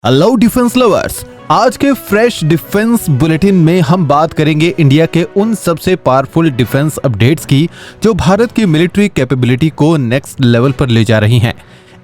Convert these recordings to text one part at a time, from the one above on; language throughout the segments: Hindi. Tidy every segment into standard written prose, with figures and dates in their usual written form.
हेलो डिफेंस लवर्स, आज के फ्रेश डिफेंस बुलेटिन में हम बात करेंगे इंडिया के उन सबसे पावरफुल डिफेंस अपडेट्स की जो भारत की मिलिट्री कैपेबिलिटी को नेक्स्ट लेवल पर ले जा रही हैं।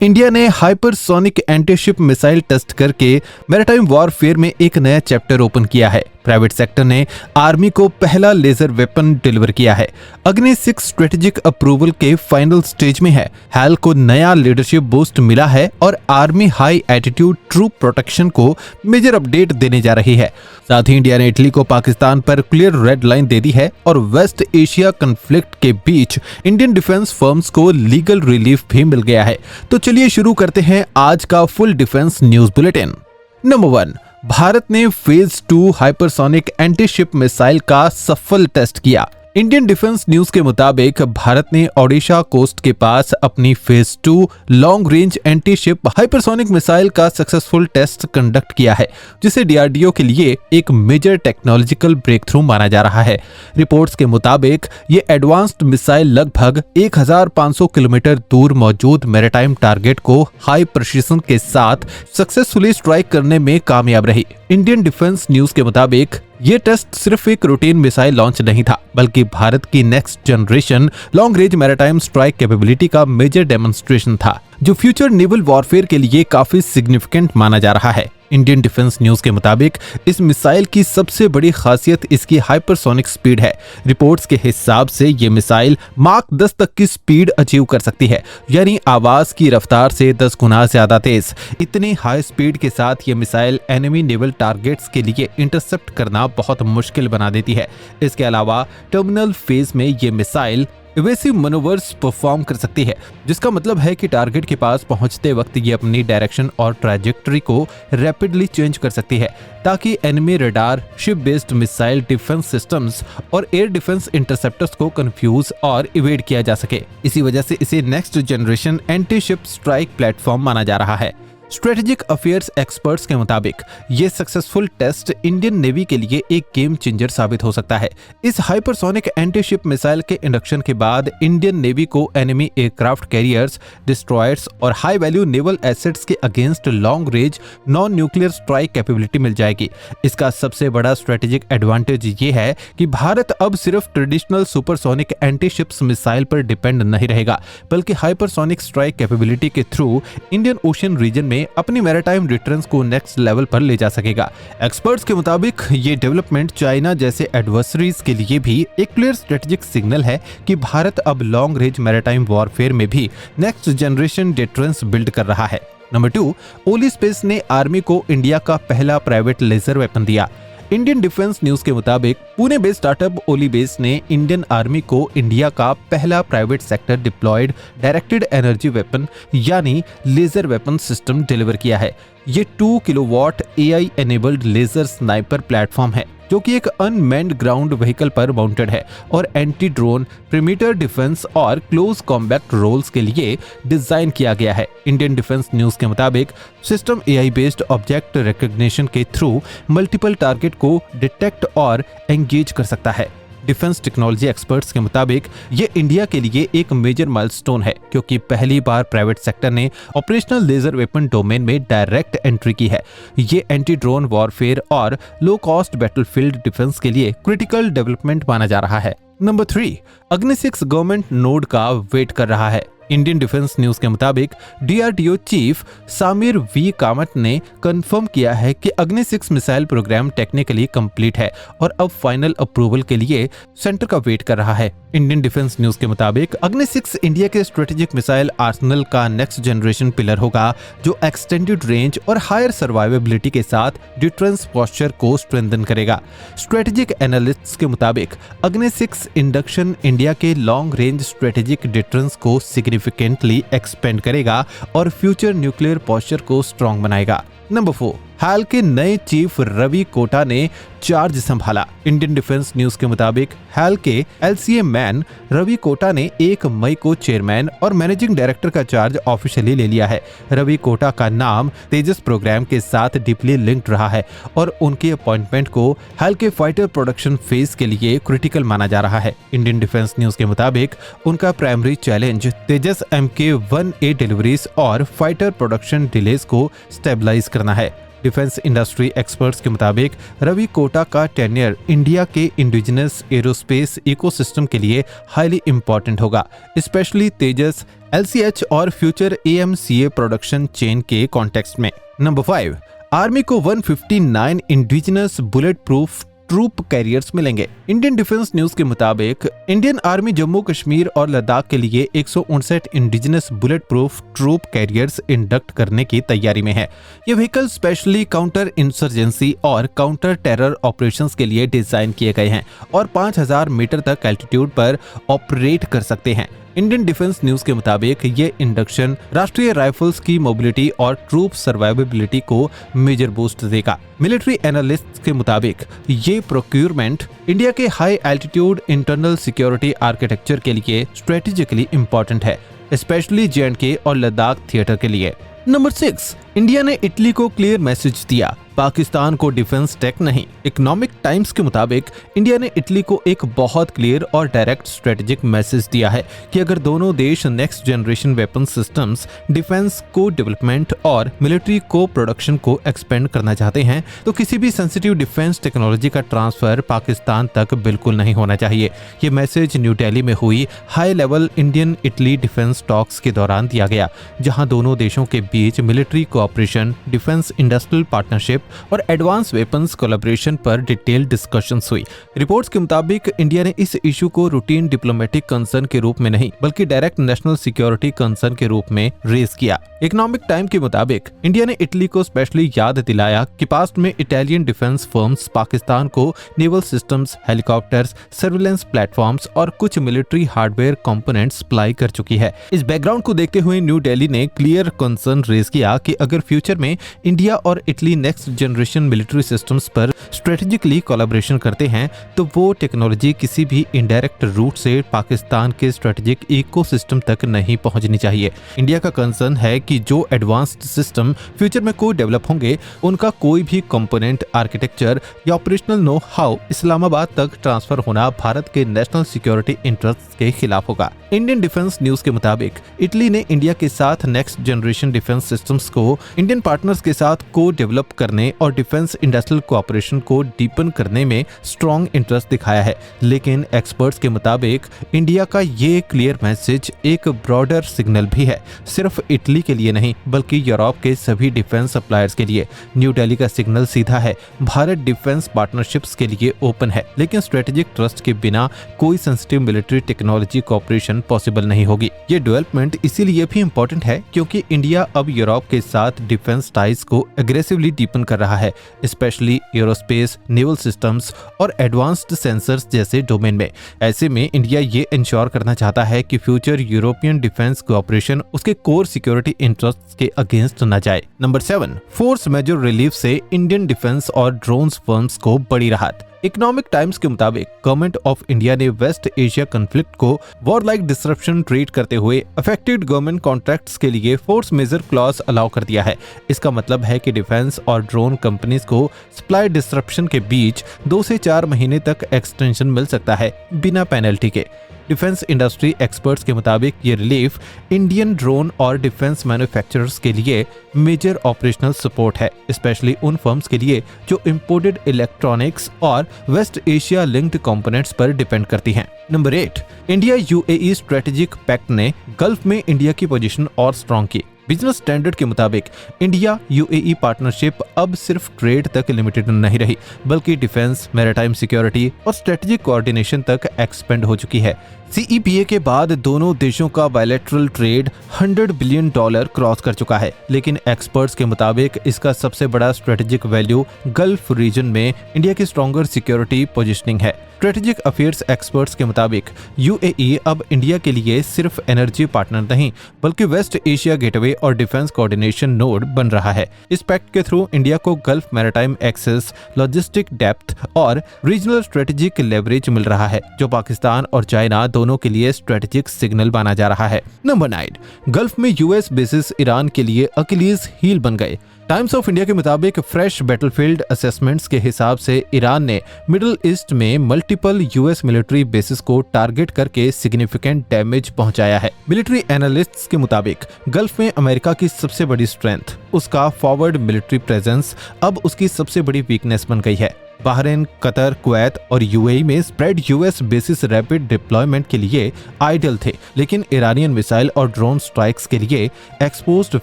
इंडिया ने हाइपरसोनिक एंटीशिप मिसाइल टेस्ट करके मैरीटाइम वॉरफेयर में एक नया चैप्टर ओपन किया है। प्राइवेट सेक्टर ने आर्मी को पहला लेजर वेपन डिलीवर किया है। अग्नि 6 स्ट्रेटेजिक अप्रूवल के फाइनल स्टेज में है। हैल को नया लीडरशिप बूस्ट मिला है और army high attitude true protection को मेजर अपडेट देने जा रही है। साथ ही इंडिया ने इटली को पाकिस्तान पर क्लियर रेड लाइन दे दी है और वेस्ट एशिया कन्फ्लिक्ट के बीच इंडियन डिफेंस फर्म्स को लीगल रिलीफ भी मिल गया है। तो चलिए शुरू करते हैं आज का full defence news bulletin. Number 1, Bharat ने फेज 2 हाइपरसोनिक एंटीशिप मिसाइल का सफल टेस्ट किया। इंडियन डिफेंस न्यूज के मुताबिक भारत ने ओडिशा कोस्ट के पास अपनी phase 2 long range antiship hypersonic missile का सक्सेसफुल टेस्ट कंडक्ट किया है, जिसे डीआरडीओ के लिए एक मेजर टेक्नोलॉजिकल ब्रेक थ्रू माना जा रहा है। रिपोर्ट्स के मुताबिक ये एडवांस्ड मिसाइल लगभग 1500 किलोमीटर दूर मौजूद मैरीटाइम टारगेट को हाई प्रिसिजन के साथ सक्सेसफुली स्ट्राइक करने में कामयाब रही। इंडियन डिफेंस न्यूज के मुताबिक ये टेस्ट सिर्फ एक रूटीन मिसाइल लॉन्च नहीं था, बल्कि भारत की next generation long range maritime strike capability का मेजर डेमोन्स्ट्रेशन था, जो फ्यूचर नेवल वॉरफेयर के लिए काफी सिग्निफिकेंट माना जा रहा है। इंडियन डिफेंस न्यूज के मुताबिक इस मिसाइल की सबसे बड़ी खासियत इसकी हाइपरसोनिक स्पीड है। रिपोर्ट्स के हिसाब से ये मिसाइल माक 10 तक की स्पीड अचीव कर सकती है, यानी आवाज की रफ्तार से 10 गुना ज्यादा तेज। इतनी हाई स्पीड के साथ ये मिसाइल एनिमी नेवल टारगेट्स के लिए इंटरसेप्ट करना बहुत मुश्किल बना देती है। इसके अलावा टर्मिनल फेज में ये मिसाइल इवेसिव मैनूवर्स परफॉर्म कर सकती है, जिसका मतलब है कि टारगेट के पास पहुंचते वक्त ये अपनी डायरेक्शन और ट्रैजेक्टरी को रैपिडली चेंज कर सकती है, ताकि enemy radar, ship based missile defence systems और एयर डिफेंस इंटरसेप्टर्स को कंफ्यूज और इवेड किया जा सके। इसी वजह से इसे next generation anti ship strike platform माना जा रहा है। स्ट्रेटेजिक अफेयर्स एक्सपर्ट्स के मुताबिक ये सक्सेसफुल टेस्ट इंडियन नेवी के लिए एक गेम चेंजर साबित हो सकता है। इस हाइपरसोनिक एंटीशिप मिसाइल के इंडक्शन के बाद इंडियन नेवी को एनिमी एयरक्राफ्ट कैरियर्स, डिस्ट्रॉयर्स और हाई वैल्यू नेवल एसेट्स के against long range non nuclear strike capability मिल जाएगी। इसका सबसे बड़ा स्ट्रेटेजिक एडवांटेज ये है कि भारत अब सिर्फ ट्रेडिशनल सुपरसोनिक एंटीशिप्स मिसाइल पर डिपेंड नहीं रहेगा, बल्कि हाइपरसोनिक स्ट्राइक कैपेबिलिटी के थ्रू इंडियन ओशन रीजन में अपनी मैरीटाइम डिफेंस को नेक्स्ट लेवल पर ले जा सकेगा। एक्सपर्ट्स के मुताबिक ये डेवलपमेंट चाइना जैसे एडवर्सरीज के लिए भी एक क्लियर स्ट्रेटेजिक सिग्नल है कि भारत अब लॉन्ग रेंज मैरीटाइम वॉरफेयर में भी नेक्स्ट जनरेशन डिफेंस बिल्ड कर रहा है। नंबर 2, ओली स्पेस ने आर्मी को इंडिया का पहला प्राइवेट लेजर वेपन दिया। इंडियन डिफेंस न्यूज के मुताबिक Pune based startup Oli base ने इंडियन आर्मी को इंडिया का पहला private sector deployed directed energy weapon यानी लेजर वेपन सिस्टम डिलीवर किया है। ये 2 kilowatt AI enabled laser sniper platform है, जो कि एक अनमैन्ड ग्राउंड व्हीकल पर माउंटेड है और एंटी ड्रोन, perimeter डिफेंस और क्लोज कॉम्बैट रोल्स के लिए डिजाइन किया गया है। इंडियन डिफेंस न्यूज के मुताबिक system AI based object recognition के थ्रू मल्टीपल टारगेट को डिटेक्ट और एंगेज कर सकता है। डिफेंस टेक्नोलॉजी एक्सपर्ट्स के मुताबिक ये इंडिया के लिए एक मेजर माइलस्टोन है, क्योंकि पहली बार प्राइवेट सेक्टर ने ऑपरेशनल लेजर वेपन डोमेन में डायरेक्ट एंट्री की है। ये एंटी ड्रोन वॉरफेयर और लो कॉस्ट बैटलफील्ड डिफेंस के लिए क्रिटिकल डेवलपमेंट माना जा रहा है। नंबर 3, अग्नि 6 गवर्नमेंट नोड का वेट कर रहा है। इंडियन डिफेंस न्यूज के मुताबिक डीआरडीओ चीफ सामिर वी कामत ने कंफर्म किया है कि अग्नि 6 मिसाइल प्रोग्राम टेक्निकली कंप्लीट है और अब फाइनल अप्रूवल के लिए सेंटर का वेट कर रहा है। इंडियन डिफेंस न्यूज के मुताबिक अग्नि 6 इंडिया के स्ट्रेटेजिक मिसाइल आर्सेनल का नेक्स्ट जनरेशन पिलर होगा, जो एक्सटेंडेड रेंज और हायर सर्वाइवेबिलिटी के साथ डिफेंस पोस्चर को स्ट्रेंथन करेगा। स्ट्रेटेजिक एनालिस्ट्स के मुताबिक अग्नि 6 इंडक्शन इंडिया के लॉन्ग रेंज स्ट्रेटेजिक डिफेंस को सिग्निफिकेंटली एक्सपेंड करेगा और फ्यूचर न्यूक्लियर पोस्चर को स्ट्रॉन्ग बनाएगा। नंबर 4, हाल के नए चीफ रवि कोटा ने चार्ज संभाला। इंडियन डिफेंस न्यूज के मुताबिक हाल के LCA मैन रवि कोटा ने 1 मई को चेयरमैन और मैनेजिंग डायरेक्टर का चार्ज ऑफिशियली ले लिया है। रवि कोटा का नाम तेजस प्रोग्राम के साथ डीपली लिंक्ड रहा है और उनकी अपॉइंटमेंट को हाल के फाइटर प्रोडक्शन फेज के लिए क्रिटिकल माना जा रहा है। इंडियन डिफेंस न्यूज के मुताबिक उनका प्राइमरी चैलेंज तेजस MK-1A डिलीवरीज और फाइटर प्रोडक्शन डिलेज को स्टेबलाइज करना है। डिफेंस इंडस्ट्री एक्सपर्ट्स के मुताबिक रवि कोटा का टेन्योर इंडिया के इंडिजिनस एरोस्पेस इकोसिस्टम के लिए हाईली इंपॉर्टेंट होगा, स्पेशली तेजस, LCH और फ्यूचर AMCA प्रोडक्शन चेन के कॉन्टेक्स्ट में। नंबर 5, आर्मी को 159 indigenous bullet proof troop carriers मिलेंगे। इंडियन डिफेंस न्यूज के मुताबिक इंडियन आर्मी जम्मू कश्मीर और लद्दाख के लिए 159 indigenous bullet proof troop carriers induct करने की तैयारी में है। ये व्हीकल स्पेशली काउंटर इंसर्जेंसी और काउंटर टेरर ऑपरेशंस के लिए डिजाइन किए गए हैं और 5000 मीटर तक एल्टीट्यूड पर ऑपरेट कर सकते हैं। इंडियन डिफेंस न्यूज के मुताबिक ये इंडक्शन राष्ट्रीय राइफल्स की मोबिलिटी और ट्रूप सर्वाइवेबिलिटी को मेजर बूस्ट देगा। मिलिट्री एनालिस्ट के मुताबिक ये प्रोक्यूरमेंट इंडिया के high altitude internal security architecture के लिए स्ट्रेटेजिकली इंपॉर्टेंट है, स्पेशली J&K और लद्दाख थिएटर के लिए। नंबर 6, इंडिया ने इटली को क्लियर मैसेज दिया, पाकिस्तान को डिफेंस टेक नहीं। इकोनॉमिक टाइम्स के मुताबिक इंडिया ने इटली को एक बहुत क्लियर और डायरेक्ट स्ट्रेटेजिक मैसेज दिया है कि अगर दोनों देश next generation weapon systems, defence को डेवलपमेंट और मिलिट्री को प्रोडक्शन को एक्सपेंड करना चाहते हैं तो किसी भी सेंसिटिव डिफेंस टेक्नोलॉजी का ट्रांसफर पाकिस्तान तक बिल्कुल नहीं होना चाहिए। ये मैसेज न्यू दिल्ली में हुई high level Indian Italy defence talks के दौरान दिया गया, जहां दोनों देशों के बीच military cooperation, defence industrial partnership और एडवांस वेपन्स कोलैबोरेशन पर डिटेल डिस्कशंस हुई। रिपोर्ट्स के मुताबिक इंडिया ने इस इशू को रूटीन डिप्लोमेटिक कंसर्न के रूप में नहीं बल्कि डायरेक्ट नेशनल सिक्योरिटी कंसर्न के रूप में रेज किया। इकोनॉमिक टाइम के मुताबिक इंडिया ने इटली को स्पेशली याद दिलाया कि पास्ट में इटालियन डिफेंस फर्म्स पाकिस्तान को naval systems, helicopters, surveillance platforms और कुछ मिलिट्री हार्डवेयर कंपोनेंट्स सप्लाई कर चुकी है। इस बैकग्राउंड को देखते हुए न्यू दिल्ली ने क्लियर कंसर्न रेज किया कि अगर फ्यूचर में इंडिया और Italy next generation military systems पर स्ट्रेटेजिकली कोलैबोरेशन करते हैं तो वो टेक्नोलॉजी किसी भी इनडायरेक्ट रूट से पाकिस्तान के स्ट्रेटेजिक इकोसिस्टम तक नहीं पहुंचनी चाहिए। इंडिया का कंसर्न है कि जो एडवांस्ड सिस्टम फ्यूचर में को डेवलप होंगे उनका कोई भी कंपोनेंट, आर्किटेक्चर या ऑपरेशनल नो हाउ इस्लामाबाद तक ट्रांसफर होना भारत के नेशनल सिक्योरिटी इंटरेस्ट के खिलाफ होगा। इंडियन डिफेंस न्यूज के मुताबिक इटली ने इंडिया के साथ नेक्स्ट जनरेशन डिफेंस सिस्टम्स को इंडियन पार्टनर्स के साथ को डेवलप करने और डिफेंस इंडस्ट्रियल कोऑपरेशन को डीपन करने में स्ट्रॉन्ग इंटरेस्ट दिखाया है। लेकिन एक्सपर्ट्स के मुताबिक इंडिया का ये क्लियर मैसेज एक ब्रॉडर सिग्नल भी है, सिर्फ इटली के लिए नहीं बल्कि यूरोप के सभी डिफेंस सप्लायर्स के लिए। न्यू दिल्ली का सिग्नल सीधा है, भारत डिफेंस पार्टनरशिप्स के लिए ओपन है, लेकिन स्ट्रेटेजिक ट्रस्ट के बिना कोई sensitive military technology cooperation possible नहीं होगी। ये डेवलपमेंट इसीलिए भी इंपॉर्टेंट है क्योंकि इंडिया अब यूरोप के साथ डिफेंस टाइज को एग्रेसिवली डीपन कर रहा है, स्पेशली एरोस्पेस, नेवल सिस्टम्स और एडवांस्ड सेंसर्स जैसे डोमेन में। ऐसे में इंडिया ये इंश्योर करना चाहता है कि फ्यूचर यूरोपियन डिफेंस कोऑपरेशन उसके कोर सिक्योरिटी इंटरेस्ट्स के अगेंस्ट न जाए। नंबर 7, फोर्स मेजर रिलीफ से इंडियन डिफेंस और ड्रोन्स फर्म्स को बड़ी राहत। इकोनॉमिक टाइम्स के मुताबिक गवर्नमेंट ऑफ इंडिया ने वेस्ट एशिया कॉन्फ्लिक्ट को वॉर लाइक डिसरप्शन ट्रीट करते हुए अफेक्टेड गवर्नमेंट कॉन्ट्रैक्ट्स के लिए फोर्स मेजर क्लॉज अलाउ कर दिया है। इसका मतलब है कि डिफेंस और ड्रोन कंपनीज को सप्लाई डिसरप्शन के बीच 2 से 4 महीने तक एक्सटेंशन मिल सकता है बिना पेनल्टी के। डिफेंस इंडस्ट्री एक्सपर्ट्स के मुताबिक ये रिलीफ इंडियन ड्रोन और डिफेंस मैन्युफैक्चरर्स के लिए मेजर ऑपरेशनल सपोर्ट है, स्पेशली उन फर्म्स के लिए जो इंपोर्टेड इलेक्ट्रॉनिक्स और वेस्ट एशिया लिंक्ड कंपोनेंट्स पर डिपेंड करती हैं। Number 8, India UAE strategic pact ने गल्फ में इंडिया की पोजीशन और स्ट्रॉन्ग की। बिजनेस स्टैंडर्ड के मुताबिक इंडिया UAE पार्टनरशिप अब सिर्फ ट्रेड तक लिमिटेड नहीं रही बल्कि डिफेंस, मैरीटाइम सिक्योरिटी और स्ट्रेटेजिक कोऑर्डिनेशन तक एक्सपेंड हो चुकी है। CEPA के बाद दोनों देशों का बायलैटरल ट्रेड $100 बिलियन क्रॉस कर चुका है, लेकिन एक्सपर्ट्स के मुताबिक इसका सबसे बड़ा स्ट्रेटेजिक वैल्यू गल्फ रीजन में इंडिया की स्ट्रॉन्गर सिक्योरिटी पोजीशनिंग है। स्ट्रेटेजिक अफेयर्स एक्सपर्ट्स के मुताबिक UAE अब इंडिया के लिए सिर्फ एनर्जी पार्टनर नहीं बल्कि वेस्ट एशिया गेटवे और डिफेंस कोऑर्डिनेशन नोड बन रहा है। इस पैक्ट के थ्रू इंडिया को Gulf maritime access, logistic depth और रीजनल स्ट्रेटेजिक लेवरेज मिल रहा है, जो पाकिस्तान और चाइना दोनों के लिए स्ट्रेटेजिक सिग्नल माना जा रहा है। नंबर 9, गल्फ में US बेसिस ईरान के लिए अकिलीज हील बन गए। टाइम्स ऑफ इंडिया के मुताबिक फ्रेश बैटलफील्ड असेसमेंट्स के हिसाब से ईरान ने मिडिल ईस्ट में मल्टीपल यूएस मिलिट्री बेसिस को टारगेट करके सिग्निफिकेंट डैमेज पहुंचाया है। मिलिट्री एनालिस्ट्स के मुताबिक गल्फ में अमेरिका की सबसे बड़ी स्ट्रेंथ उसका फॉरवर्ड मिलिट्री प्रेजेंस अब उसकी सबसे बड़ी वीकनेस बन गई है। बहरीन, कतर, कुवैत और यूएई में spread US basis rapid deployment के लिए आइडियल थे, लेकिन ईरानियन मिसाइल और ड्रोन स्ट्राइक्स के लिए एक्सपोज्ड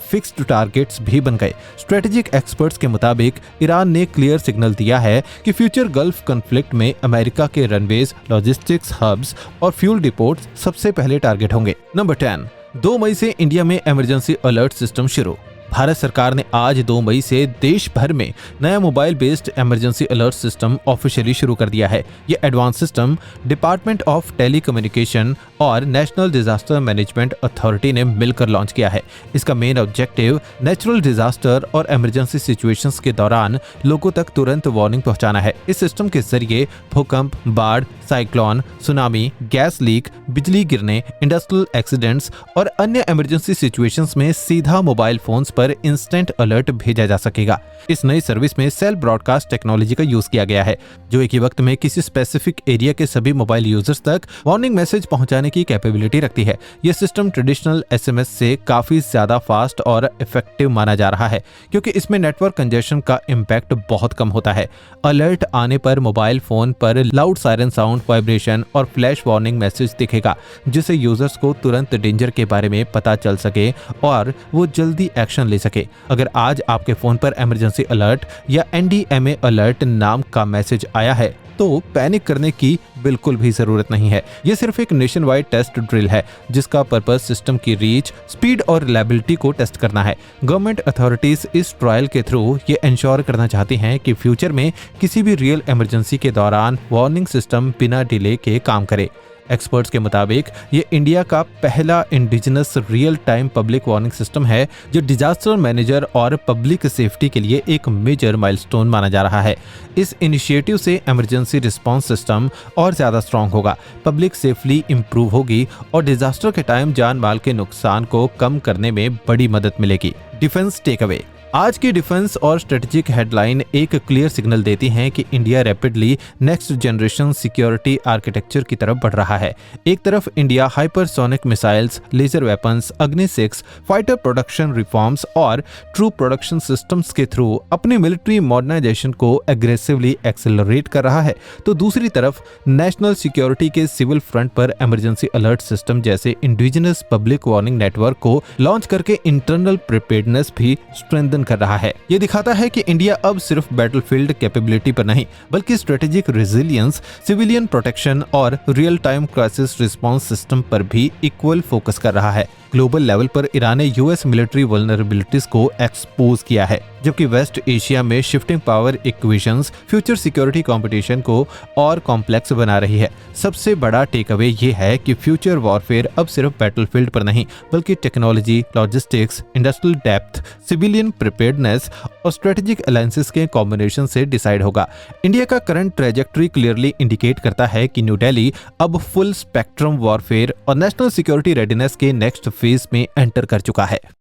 फिक्स्ड टारगेट्स भी बन गए। स्ट्रेटेजिक एक्सपर्ट्स के मुताबिक ईरान ने क्लियर सिग्नल दिया है कि फ्यूचर गल्फ कॉन्फ्लिक्ट में अमेरिका के रनवेज, लॉजिस्टिक्स हब्स और फ्यूल डिपोट्स सबसे पहले टारगेट होंगे। नंबर 10, 2 मई से इंडिया में इमरजेंसी अलर्ट सिस्टम शुरू। भारत सरकार ने आज 2 मई से देश भर में नया mobile based emergency alert system officially शुरू कर दिया है। ये advance system department of telecommunication और नेशनल डिजास्टर मैनेजमेंट अथॉरिटी ने मिलकर लॉन्च किया है। इसका मेन ऑब्जेक्टिव नेचुरल डिजास्टर और इमरजेंसी सिचुएशंस के दौरान लोगों तक तुरंत वार्निंग पहुंचाना है। इस सिस्टम के जरिए भूकंप, बाढ़, साइक्लोन, सुनामी, गैस लीक, बिजली गिरने, इंडस्ट्रियल एक्सीडेंट्स और अन्य इमरजेंसी सिचुएशंस में सीधा मोबाइल फोन्स पर इंस्टेंट अलर्ट भेजा जा सकेगा। इस नई सर्विस में सेल ब्रॉडकास्ट टेक्नोलॉजी का यूज किया गया है, जो एक ही वक्त में किसी स्पेसिफिक एरिया के सभी मोबाइल यूजर्स तक वार्निंग मैसेज पहुंचाने की कैपेबिलिटी रखती है। यह सिस्टम ट्रेडिशनल एसएमएस से काफी ज्यादा फास्ट और इफेक्टिव माना जा रहा है, क्योंकि इसमें नेटवर्क कंजेशन का इम्पैक्ट बहुत कम होता है। अलर्ट आने पर मोबाइल फोन पर लाउड सायरन साउंड, वाइब्रेशन और फ्लैश वार्निंग मैसेज दिखेगा, जिससे यूजर्स को तुरंत डेंजर के बारे में पता चल सके और वो जल्दी एक्शन ले सके। अगर आज आपके फोन पर इमरजेंसी अलर्ट या एनडीएमए अलर्ट नाम का मैसेज आया है तो पैनिक करने की बिल्कुल भी जरूरत नहीं है। ये सिर्फ एक नेशन वाइड टेस्ट ड्रिल है, जिसका पर्पस सिस्टम की रीच, स्पीड और रिलायबिलिटी को टेस्ट करना है। गवर्नमेंट अथॉरिटीज इस ट्रायल के थ्रू ये इंश्योर करना चाहती हैं कि फ्यूचर में किसी भी रियल इमरजेंसी के दौरान वार्निंग सिस्टम बिना डिले के काम करे। एक्सपर्ट्स के मुताबिक ये इंडिया का पहला indigenous real time public warning system है, जो डिजास्टर मैनेजर और पब्लिक सेफ्टी के लिए एक मेजर माइलस्टोन माना जा रहा है। इस इनिशिएटिव से इमरजेंसी रिस्पांस सिस्टम और ज्यादा स्ट्रांग होगा, पब्लिक सेफली इंप्रूव होगी और डिजास्टर के टाइम जान माल के नुकसान को कम करने में बड़ी मदद मिलेगी। Defence takeaway. आज की डिफेंस और स्ट्रेटेजिक हेडलाइन एक क्लियर सिग्नल देती हैं कि India rapidly next generation security architecture की तरफ बढ़ रहा है। एक तरफ India hypersonic missiles, laser weapons, Agni 6, fighter production reforms और ट्रू प्रोडक्शन सिस्टम्स के थ्रू अपनी मिलिट्री मॉडर्नाइजेशन को एग्रेसिवली एक्सेलरेट कर रहा है, तो दूसरी तरफ नेशनल सिक्योरिटी के सिविल फ्रंट पर इमरजेंसी अलर्ट सिस्टम जैसे इंडिजिनस पब्लिक वार्निंग नेटवर्क को लॉन्च करके इंटरनल प्रिपेयर्डनेस भी स्ट्रेंथन कर रहा है। ये दिखाता है कि इंडिया अब सिर्फ बैटलफील्ड कैपेबिलिटी पर नहीं, बल्कि स्ट्रेटेजिक रेजिलियंस, सिविलियन प्रोटेक्शन और real time crisis response system पर भी इक्वल फोकस कर रहा है। ग्लोबल लेवल पर ईरान ने यूएस मिलिट्री वल्नरेबिलिटीज को एक्सपोज किया है, जबकि वेस्ट एशिया में shifting power equations future security competition को और कॉम्प्लेक्स बना रही है। सबसे बड़ा टेक अवे ये है कि फ्यूचर वॉरफेयर अब सिर्फ बैटलफील्ड पर नहीं, बल्कि technology, logistics, industrial depth, civilian preparedness और स्ट्रेटेजिक अलायंसेस के कॉम्बिनेशन से डिसाइड होगा। इंडिया का करंट ट्रैजेक्टरी क्लियरली इंडिकेट करता है कि न्यू दिल्ली अब फुल स्पेक्ट्रम वॉरफेयर और नेशनल सिक्योरिटी रेडीनेस के नेक्स्ट फेज में एंटर कर चुका है।